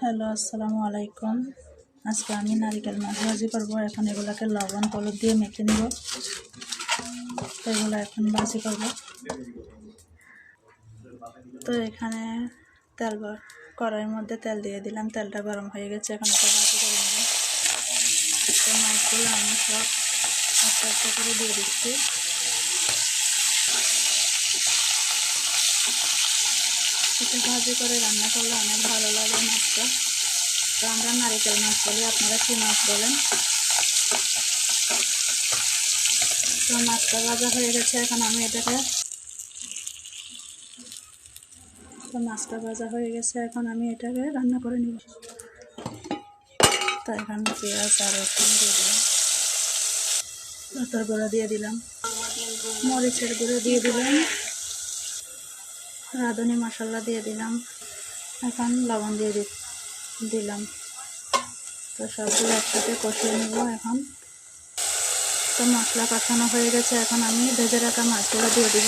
Hello, আসসালামু আলাইকুম। আজকে আমি নারিকেল মাছ ভাজি করবো। এখন এগুলাকে লবণ হলুদ দিয়ে মেখে নিব। তো এগুলো এখন ভাজি করব। তো এখানে কড়াইয়ের মধ্যে তেল দিয়ে দিলাম। তেলটা গরম হয়ে গেছে, এখন একটা ভাজি করে নেব। তো মাছগুলো আমি সব একটা একটা করে দিয়ে দিচ্ছি। এটা ভাজি করে রান্না করলে অনেক ভালো লাগে মাছটা। তো আমরা নারিকেল মাছ বলি, আপনারা কী মাছ বলেন? তো মাছটা ভাজা হয়ে গেছে, এখন আমি এটাকে রান্না করে নিব। তো এখানে পেঁয়াজ আর রসুন দিয়ে দিলাম, লতার গুঁড়া দিয়ে দিলাম, মরিচের গুঁড়ো দিয়ে দিলাম, রাঁধুনি মশলা দিয়ে দিলাম, এখন লবণ দিয়ে দিলাম। তো সবগুলো একসাথে কষিয়ে নেব এখন। তো মশলা কষানো হয়ে গেছে, এখন আমি ভেজে রাখা মাছগুলো দিয়ে দিব।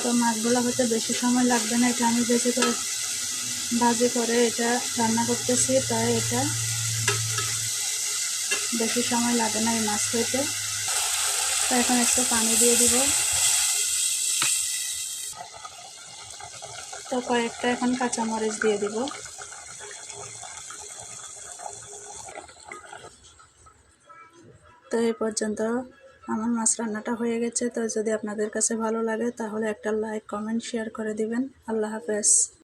তো মাছগুলো হতে বেশি সময় লাগবে না, এটা আমি ভাজি করে এটা রান্না করতেছি, তাই এটা বেশি সময় লাগে না এই মাছ হইতে। তো এখন একটু পানি দিয়ে দিব। তো কয়েকটা এখন কাঁচামরিচ দিয়ে দিব। তো এই পর্যন্ত আমার মাছ রান্নাটা হয়ে গেছে। তো যদি আপনাদের কাছে ভালো লাগে তাহলে একটা লাইক কমেন্ট শেয়ার করে দিবেন। আল্লাহ হাফেজ।